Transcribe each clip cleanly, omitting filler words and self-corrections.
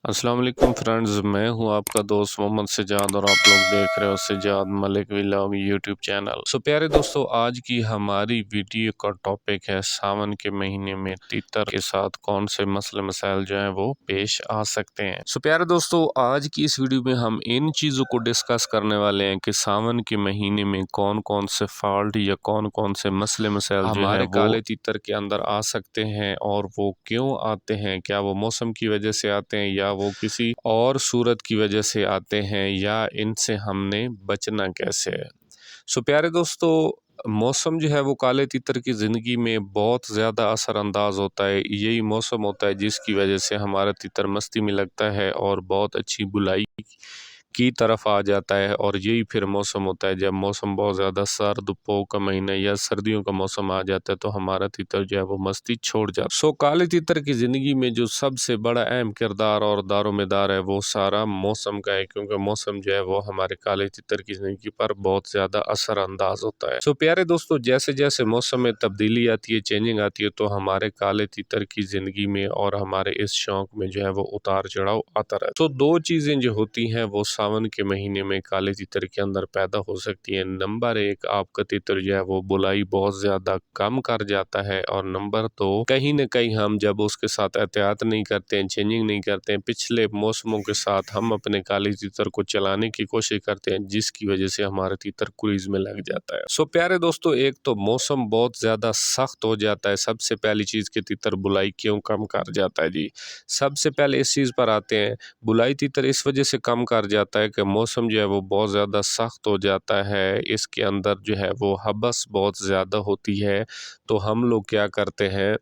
अस्सलाम वालेकुम फ्रेंड्स, मैं हूं आपका दोस्त मोहम्मद सजाद और आप लोग देख रहे हो Sajjad Malik vlog YouTube channel. प्यारे दोस्तों, आज की हमारी वीडियो का टॉपिक है सावन के महीने में तीतर के साथ कौन से मसले मसाइल जो हैं वो पेश आ सकते हैं। प्यारे दोस्तों, आज की इस वीडियो में हम इन चीज़ों को डिस्कस करने वाले हैं कि सावन के महीने में कौन कौन से फॉल्ट या कौन कौन से मसले मसाइल जो है काले तीतर के अंदर आ सकते हैं और वो क्यों आते हैं। क्या वो मौसम की वजह से आते हैं या वो किसी और सूरत की वजह से आते हैं या इनसे हमने बचना कैसे है। प्यारे दोस्तों, मौसम जो है वो काले तीतर की ज़िंदगी में बहुत ज़्यादा असरअंदाज होता है। यही मौसम होता है जिसकी वजह से हमारा तीतर मस्ती में लगता है और बहुत अच्छी बुलाई की तरफ आ जाता है। और यही फिर मौसम होता है जब मौसम बहुत ज़्यादा सर्द पो का महीना या सर्दियों का मौसम आ जाता है तो हमारा तीतर जो है वो मस्ती छोड़ जाता है। काले तीतर की ज़िंदगी में जो सबसे बड़ा अहम किरदार और दारोमदार है वो सारा मौसम का है, क्योंकि मौसम जो है वो हमारे काले तीतर की ज़िंदगी पर बहुत ज़्यादा असरअंदाज होता है। प्यारे दोस्तों, जैसे जैसे मौसम में तब्दीली आती है, चेंजिंग आती है, तो हमारे काले तीतर की ज़िंदगी में और हमारे इस शौक में जो है वो उतार चढ़ाव आता रहता है। दो चीज़ें जो होती हैं वो सावन के महीने में काले तीतर के अंदर पैदा हो सकती है। नंबर एक, आपका तीतर जो है वो बुलाई बहुत ज़्यादा कम कर जाता है, और नंबर दो, कहीं न कहीं हम जब उसके साथ एहतियात नहीं करते हैं, चेंजिंग नहीं करते हैं, पिछले मौसमों के साथ हम अपने काले तीतर को चलाने की कोशिश करते हैं, जिसकी वजह से हमारा तीतर क्रीज में लग जाता है। प्यारे दोस्तों, एक तो मौसम बहुत ज़्यादा सख्त हो जाता है। सबसे पहली चीज़ के तीतर बुलाई क्यों कम कर जाता है जी, सबसे पहले इस चीज़ पर आते हैं। बुलाई तीतर इस वजह से कम कर जाता है कि मौसम जो है वो बहुत ज़्यादा सख्त हो जाता है। इसके अंदर जो है वो हबस बहुत ज़्यादा होती है। तो हम लोग क्या करते हैं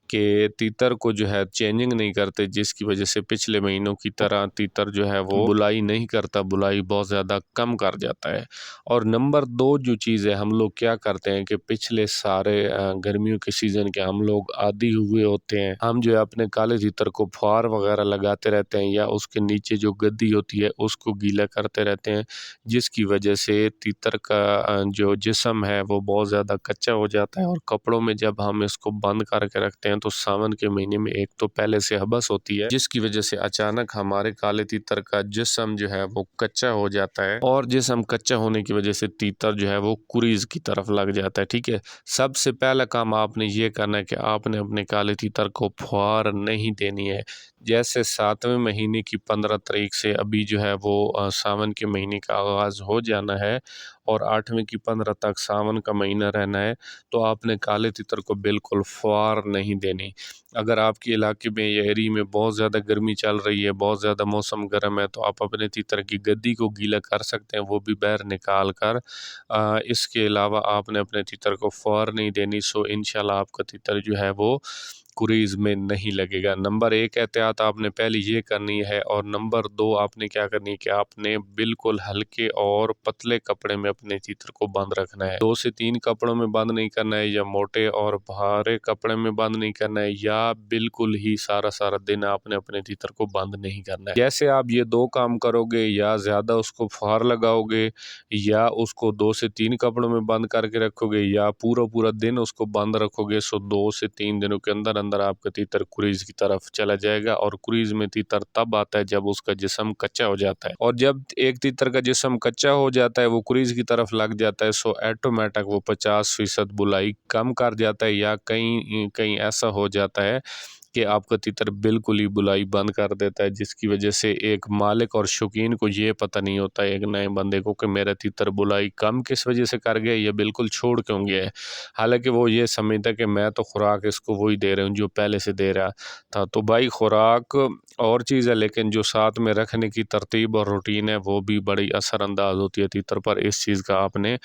कि तीतर को जो है चेंजिंग नहीं करते, जिसकी वजह से पिछले महीनों की तरह तीतर जो है वो बुलाई नहीं करता, बुलाई बहुत ज़्यादा कम कर जाता है। और नंबर दो जो चीज़ है, हम लोग क्या करते हैं कि पिछले सारे गर्मियों के सीज़न के हम लोग आदी हुए होते हैं। हम जो है अपने काले तीतर को फुहार वगैरह लगाते रहते हैं या उसके नीचे जो गद्दी होती है उसको गीला करते रहते हैं, जिसकी वजह से तीतर का जो जिस्म है वो बहुत ज़्यादा कच्चा हो जाता है। और कपड़ों में जब हम इसको बंद करके रखते हैं तो सावन के महीने में एक तो पहले से हबस होती है, जिसकी वजह से अचानक हमारे काले तीतर का जिस्म जो है वो कच्चा हो जाता है, और जिस्म कच्चा होने की वजह से तीतर जो है वो कुरीज की तरफ लग जाता है। ठीक है, सबसे पहला काम आपने ये करना है कि आपने अपने काले तीतर को फुहार नहीं देनी है। जैसे 7वें महीने की 15 तारीख से अभी जो है वो सावन के महीने का आगाज़ हो जाना है और 8वें की 15 तक सावन का महीना रहना है, तो आपने काले तीतर को बिल्कुल फुहार नहीं देनी। अगर आपके इलाके में या एरिया में बहुत ज़्यादा गर्मी चल रही है, बहुत ज़्यादा मौसम गर्म है, तो आप अपने तीतर की गद्दी को गीला कर सकते हैं, वो भी बाहर निकाल कर। इसके अलावा आपने अपने तीतर को फुहार नहीं देनी। इंशाल्लाह आपका तीतर जो है वो कुरीज में नहीं लगेगा। नंबर एक एहतियात आपने पहले ये करनी है, और नंबर दो आपने क्या करनी है कि आपने बिल्कुल हल्के और पतले कपड़े में अपने तीतर को बंद रखना है। 2 से 3 कपड़ों में बंद नहीं करना है, या मोटे और भारे कपड़े में बंद नहीं करना है, या बिल्कुल ही सारा सारा दिन आपने अपने तीतर को बंद नहीं करना है। जैसे आप ये दो काम करोगे, या ज़्यादा उसको फुहार लगाओगे, या उसको 2 से 3 कपड़ों में बंद करके रखोगे, या पूरा पूरा दिन उसको बंद रखोगे, 2 से 3 दिनों के अंदर अंदर आपका तीतर क्रीज की तरफ चला जाएगा। और क्रीज में तीतर तब आता है जब उसका जिस्म कच्चा हो जाता है, और जब एक तीतर का जिस्म कच्चा हो जाता है, वो क्रीज की तरफ लग जाता है, ऑटोमेटिक वो 50% बुलाई कम कर जाता है, या कहीं कहीं ऐसा हो जाता है कि आपका तीतर बिल्कुल ही बुलाई बंद कर देता है, जिसकी वजह से एक मालिक और शौकीन को ये पता नहीं होता है, एक नए बंदे को, कि मेरा तीतर बुलाई कम किस वजह से कर गया या बिल्कुल छोड़ क्यों गया है। हालांकि वो ये समझता कि मैं तो खुराक इसको वही दे रहा हूँ जो पहले से दे रहा था। तो भाई, खुराक और चीज़ है, लेकिन जो साथ में रखने की तरतीब और रूटीन है वो भी बड़ी असरअंदाज होती है तीतर पर। इस चीज़ का आपने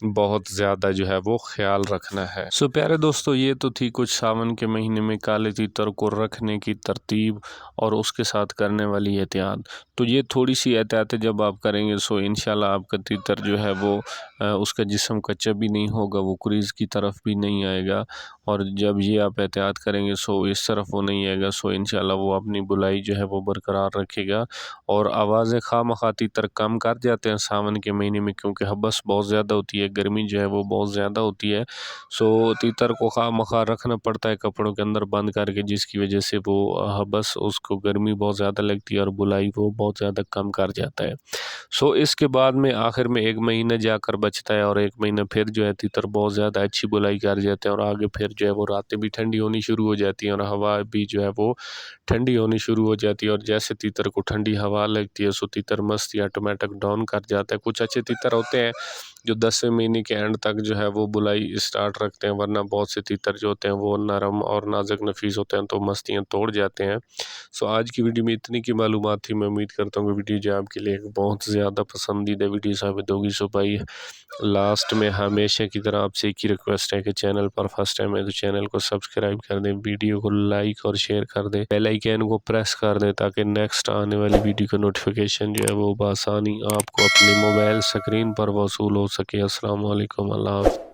बहुत ज़्यादा जो है वो ख्याल रखना है। प्यारे दोस्तों, ये तो थी कुछ सावन के महीने में काले तीतर को रखने की तरतीब और उसके साथ करने वाली एहतियात। तो ये थोड़ी सी एहतियातें जब आप करेंगे इंशाल्लाह आपका तीतर जो है वो उसका जिस्म कच्चा भी नहीं होगा, वो क्रीज की तरफ भी नहीं आएगा। और जब ये आप एहतियात करेंगे इस तरफ वो नहीं आएगा, इंशाल्लाह वो अपनी बुलाई जो है वो बरकरार रखेगा। और आवाज़ें खामखा तीतर कम कर जाते हैं सावन के महीने में, क्योंकि हबस बहुत ज़्यादा होती है, गर्मी जो है वो बहुत ज़्यादा होती है। तीतर को खामखा रखना पड़ता है कपड़ों के अंदर बंद करके, जिसकी वजह से वो बस उसको गर्मी बहुत ज़्यादा लगती है और बुलाई वो बहुत ज़्यादा कम कर जाता है। सो इसके बाद में आखिर में 1 महीना जाकर बचता है और 1 महीना फिर जो है तीतर बहुत ज़्यादा अच्छी बुलाई कर जाते हैं और आगे फिर जो है वो रातें भी ठंडी होनी शुरू हो जाती हैं और हवा भी जो है वो ठंडी होनी शुरू हो जाती है। और जैसे तीतर को ठंडी हवा लगती है सो तीतर मस्त या ऑटोमेटिक डाउन कर जाता है। कुछ अच्छे तीतर होते हैं जो 10वें महीने के एंड तक जो है वो बुलाई स्टार्ट रखते हैं, वरना बहुत से तीतर जो होते हैं वो नरम और नाजुक नफीस होते हैं तो मस्तियाँ तोड़ जाते हैं। सो आज की वीडियो में इतनी की मालूमात थी। मैं उम्मीद करता हूँ कि वीडियो जो आपके लिए एक बहुत ज़्यादा पसंदीदा वीडियो साबित होगी। सो भाई लास्ट में हमेशा की तरह आपसे एक ही रिक्वेस्ट है कि चैनल पर फर्स्ट टाइम है तो चैनल को सब्सक्राइब कर दें, वीडियो को लाइक और शेयर कर दें, बेल आइकन को प्रेस कर दें ताकि नेक्स्ट आने वाली वीडियो का नोटिफिकेशन जो है वो बआसानी आपको अपनी मोबाइल स्क्रीन पर वसूल हो सके। अस्सलाम वालेकुम, अल्लाह हाफ़िज़।